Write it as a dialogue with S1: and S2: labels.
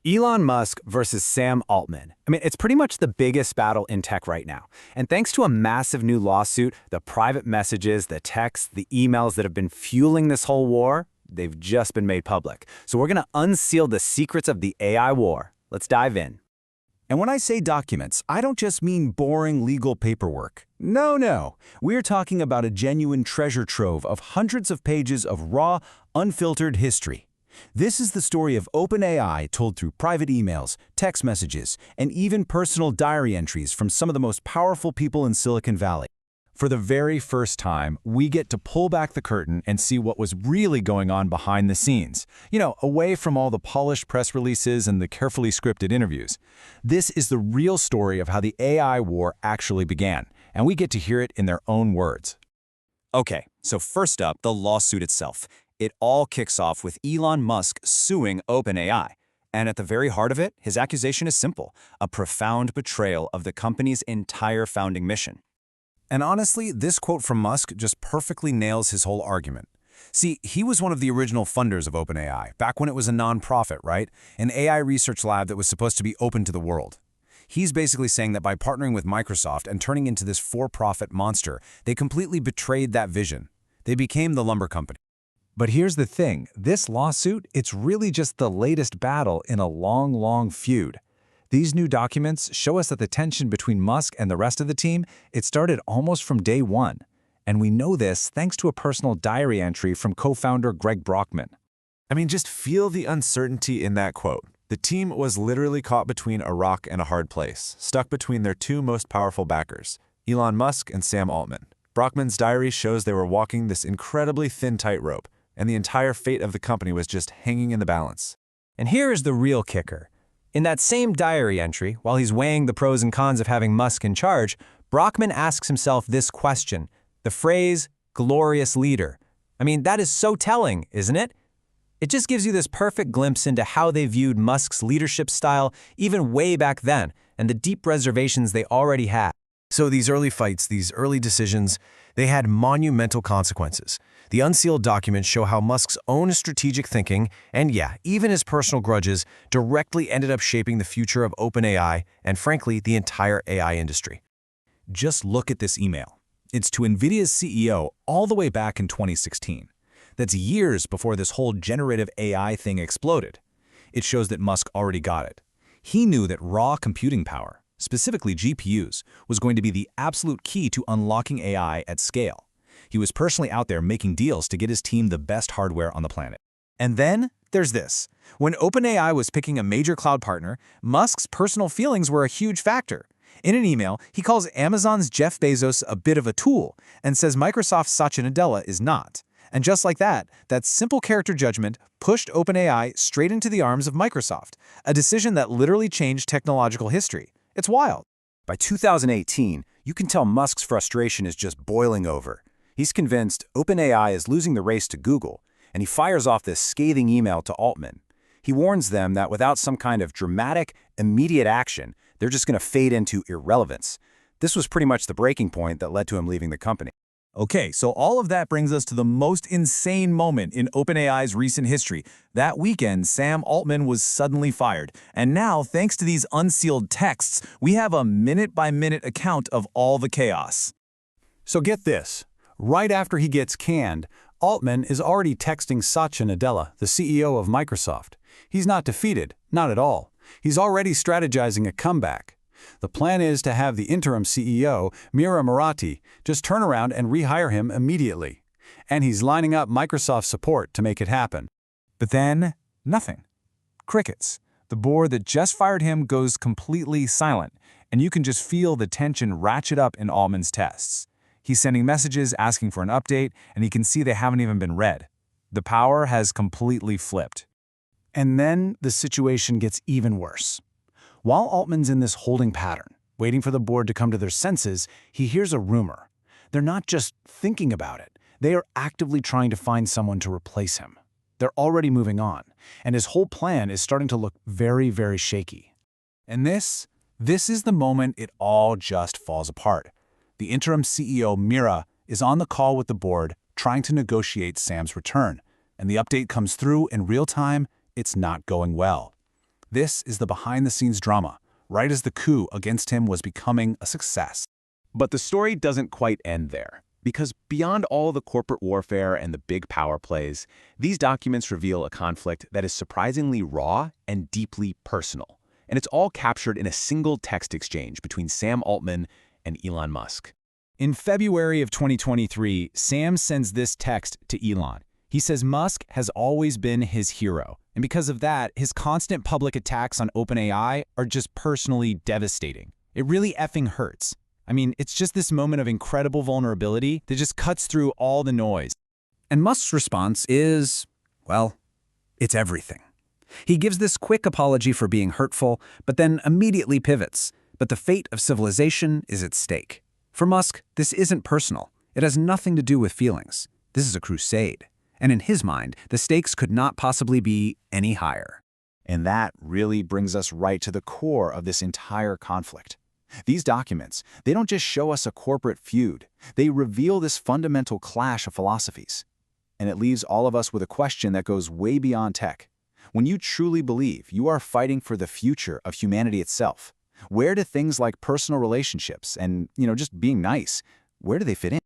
S1: Elon Musk versus Sam Altman. It's pretty much the biggest battle in tech right now. And thanks to a massive new lawsuit, the private messages, the texts, the emails that have been fueling this whole war, they've just been made public. So we're going to unseal the secrets of the AI war. Let's dive in.
S2: And when I say documents, I don't just mean boring legal paperwork. No. We're talking about a genuine treasure trove of hundreds of pages of raw, unfiltered history. This is the story of OpenAI told through private emails, text messages, and even personal diary entries from some of the most powerful people in Silicon Valley. For the very first time, we get to pull back the curtain and see what was really going on behind the scenes. Away from all the polished press releases and the carefully scripted interviews. This is the real story of how the AI war actually began, and we get to hear it in their own words.
S3: Okay, so first up, the lawsuit itself. It all kicks off with Elon Musk suing OpenAI. And at the very heart of it, his accusation is simple: a profound betrayal of the company's entire founding mission.
S2: And honestly, this quote from Musk just perfectly nails his whole argument. See, he was one of the original funders of OpenAI, back when it was a nonprofit, right? An AI research lab that was supposed to be open to the world. He's basically saying that by partnering with Microsoft and turning into this for-profit monster, they completely betrayed that vision. They became the lumber company. But here's the thing, this lawsuit, it's really just the latest battle in a long feud. These new documents show us that the tension between Musk and the rest of the team, it started almost from day one. And we know this thanks to a personal diary entry from co-founder Greg Brockman.
S4: Just feel the uncertainty in that quote. The team was literally caught between a rock and a hard place, stuck between their two most powerful backers, Elon Musk and Sam Altman. Brockman's diary shows they were walking this incredibly thin tightrope, and the entire fate of the company was just hanging in the balance.
S5: And here is the real kicker. In that same diary entry, while he's weighing the pros and cons of having Musk in charge, Brockman asks himself this question, the phrase, glorious leader. That is so telling, isn't it? It just gives you this perfect glimpse into how they viewed Musk's leadership style even way back then, and the deep reservations they already had.
S2: So these early fights, these early decisions, they had monumental consequences. The unsealed documents show how Musk's own strategic thinking, and even his personal grudges, directly ended up shaping the future of OpenAI and, frankly, the entire AI industry. Just look at this email. It's to NVIDIA's CEO all the way back in 2016. That's years before this whole generative AI thing exploded. It shows that Musk already got it. He knew that raw computing power, specifically GPUs, was going to be the absolute key to unlocking AI at scale. He was personally out there making deals to get his team the best hardware on the planet. And then there's this. When OpenAI was picking a major cloud partner, Musk's personal feelings were a huge factor. In an email, he calls Amazon's Jeff Bezos a bit of a tool and says Microsoft's Satya Nadella is not. And just like that simple character judgment pushed OpenAI straight into the arms of Microsoft, a decision that literally changed technological history. It's wild.
S1: By 2018, you can tell Musk's frustration is just boiling over. He's convinced OpenAI is losing the race to Google, and he fires off this scathing email to Altman. He warns them that without some kind of dramatic, immediate action, they're just going to fade into irrelevance. This was pretty much the breaking point that led to him leaving the company.
S2: Okay, so all of that brings us to the most insane moment in OpenAI's recent history. That weekend, Sam Altman was suddenly fired. And now, thanks to these unsealed texts, we have a minute-by-minute account of all the chaos.
S1: So get this. Right after he gets canned, Altman is already texting Satya Nadella, the CEO of Microsoft. He's not defeated, not at all. He's already strategizing a comeback. The plan is to have the interim CEO, Mira Murati, just turn around and rehire him immediately. And he's lining up Microsoft support to make it happen.
S2: But then, nothing. Crickets. The board that just fired him goes completely silent, and you can just feel the tension ratchet up in Altman's tests. He's sending messages asking for an update, and he can see they haven't even been read. The power has completely flipped.
S1: And then the situation gets even worse. While Altman's in this holding pattern, waiting for the board to come to their senses, he hears a rumor. They're not just thinking about it. They are actively trying to find someone to replace him. They're already moving on, and his whole plan is starting to look very shaky.
S2: And this is the moment it all just falls apart. The interim CEO, Mira, is on the call with the board, trying to negotiate Sam's return, and the update comes through in real time. It's not going well.
S1: This is the behind-the-scenes drama, right as the coup against him was becoming a success.
S6: But the story doesn't quite end there, because beyond all the corporate warfare and the big power plays, these documents reveal a conflict that is surprisingly raw and deeply personal. And it's all captured in a single text exchange between Sam Altman and Elon Musk.
S5: In February of 2023, Sam sends this text to Elon. He says Musk has always been his hero, and because of that, his constant public attacks on OpenAI are just personally devastating. It really effing hurts. I mean, it's just this moment of incredible vulnerability that just cuts through all the noise.
S1: And Musk's response is, well, it's everything. He gives this quick apology for being hurtful, but then immediately pivots. But the fate of civilization is at stake. For Musk, this isn't personal. It has nothing to do with feelings. This is a crusade. And in his mind, the stakes could not possibly be any higher.
S3: And that really brings us right to the core of this entire conflict. These documents, they don't just show us a corporate feud. They reveal this fundamental clash of philosophies. And it leaves all of us with a question that goes way beyond tech. When you truly believe you are fighting for the future of humanity itself, where do things like personal relationships and, just being nice, where do they fit in?